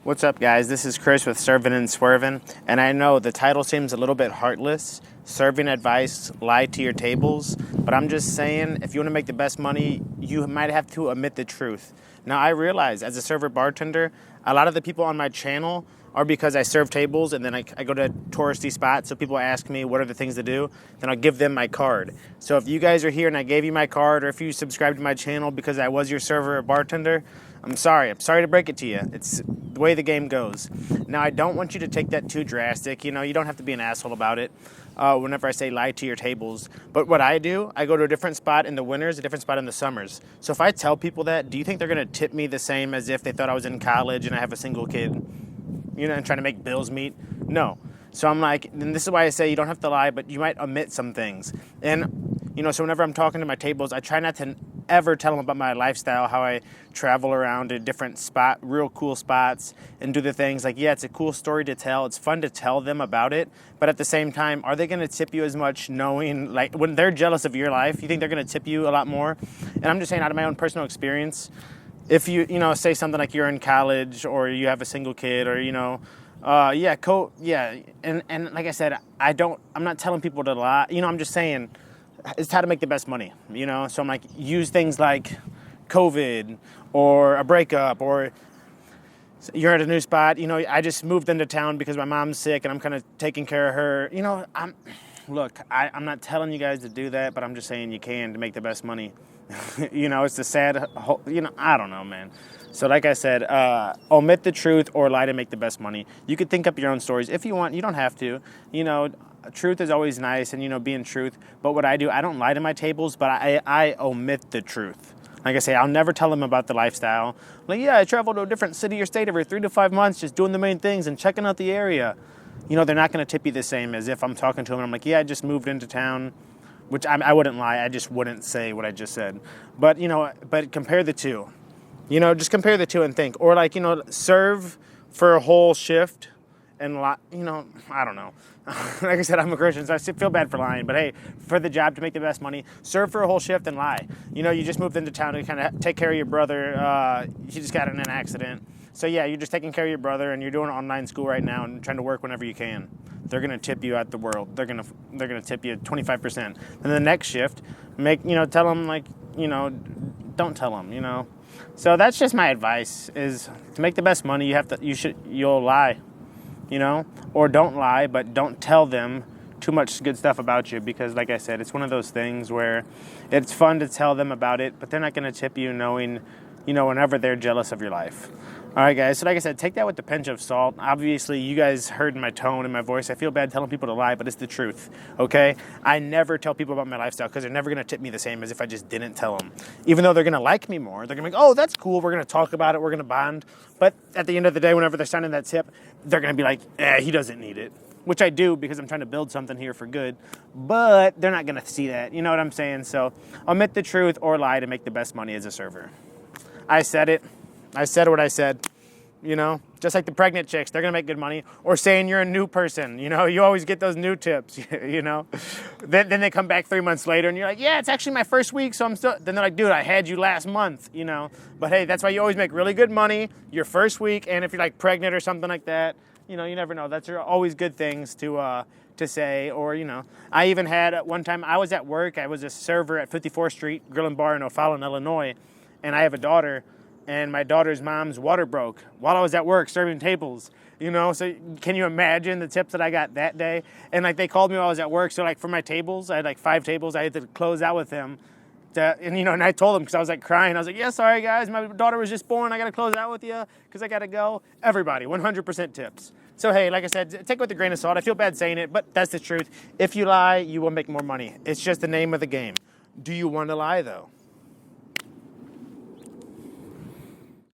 What's up, guys? This is Chris with Serving and Swerving, and I know the title seems a little bit heartless, serving advice, lie to your tables, but I'm just saying, if you want to make the best money, you might have to admit the truth. Now, I realize as a server bartender, a lot of the people on my channel are because I serve tables and then I go to touristy spots, so people ask me what are the things to do, then I'll give them my card. So if you guys are here and I gave you my card, or if you subscribe to my channel because I was your server or bartender, I'm sorry to break it to you. It's the way the game goes. Now, I don't want you to take that too drastic. You don't have to be an asshole about it whenever I say lie to your tables. But what I do, I go to a different spot in the winters, a different spot in the summers. So if I tell people that, do you think they're going to tip me the same as if they thought I was in college and I have a single kid, and trying to make bills meet? No. So I'm like, and this is why I say you don't have to lie, but you might omit some things. And, so whenever I'm talking to my tables, I try not to ever tell them about my lifestyle, how I travel around to different real cool spots and do the things. Like, yeah, it's a cool story to tell. It's fun to tell them about it. But at the same time, are they going to tip you as much knowing, like, when they're jealous of your life, you think they're going to tip you a lot more? And I'm just saying, out of my own personal experience, if you, say something like you're in college or you have a single kid or, and like I said, I'm not telling people to lie. I'm just saying it's how to make the best money, So I'm like, use things like COVID or a breakup or you're at a new spot. I just moved into town because my mom's sick and I'm kind of taking care of her. I'm not telling you guys to do that, but I'm just saying you can to make the best money. It's the sad, I don't know, man. So like I said, omit the truth or lie to make the best money. You could think up your own stories if you want. You don't have to. Truth is always nice and, being truth. But what I do, I don't lie to my tables, but I omit the truth. Like I say, I'll never tell them about the lifestyle. Like, yeah, I travel to a different city or state every 3 to 5 months just doing the main things and checking out the area. They're not going to tip you the same as if I'm talking to them and I'm like, yeah, I just moved into town. Which I wouldn't lie. I just wouldn't say what I just said. But, but compare the two. Just compare the two and think. Or serve for a whole shift and, I don't know. Like I said, I'm a Christian, so I feel bad for lying. But, hey, for the job to make the best money, serve for a whole shift and lie. You just moved into town to kind of take care of your brother. He just got in an accident. So, yeah, you're just taking care of your brother, and you're doing online school right now and trying to work whenever you can. They're going to tip you at the world. They're going to tip you 25%. And the next shift, tell them, don't tell them, So that's just my advice, is to make the best money, you'll lie, or don't lie, but don't tell them too much good stuff about you, because like I said, it's one of those things where it's fun to tell them about it, but they're not going to tip you knowing, whenever they're jealous of your life. All right, guys. So like I said, take that with a pinch of salt. Obviously, you guys heard my tone and my voice. I feel bad telling people to lie, but it's the truth, okay? I never tell people about my lifestyle because they're never going to tip me the same as if I just didn't tell them. Even though they're going to like me more. They're going to be like, oh, that's cool. We're going to talk about it. We're going to bond. But at the end of the day, whenever they're signing that tip, they're going to be like, he doesn't need it. Which I do because I'm trying to build something here for good. But they're not going to see that. You know what I'm saying? So omit the truth or lie to make the best money as a server. I said it. I said what I said. Just like the pregnant chicks, they're going to make good money. Or saying you're a new person, you always get those new tips, Then they come back 3 months later and you're like, yeah, it's actually my first week, so I'm still, then they're like, dude, I had you last month, But hey, that's why you always make really good money your first week, and if you're like pregnant or something like that, you never know. That's always good things to say, or, I even had, one time I was at work, I was a server at 54th Street Grill and Bar in O'Fallon, Illinois, and I have a daughter, and my daughter's mom's water broke while I was at work serving tables, So can you imagine the tips that I got that day? And they called me while I was at work. So for my tables, I had 5 tables. I had to close out with them. And I told them because I was crying. I was like, yeah, sorry guys, my daughter was just born. I got to close out with you because I got to go. Everybody, 100% tips. So hey, like I said, take it with a grain of salt. I feel bad saying it, but that's the truth. If you lie, you will make more money. It's just the name of the game. Do you want to lie though?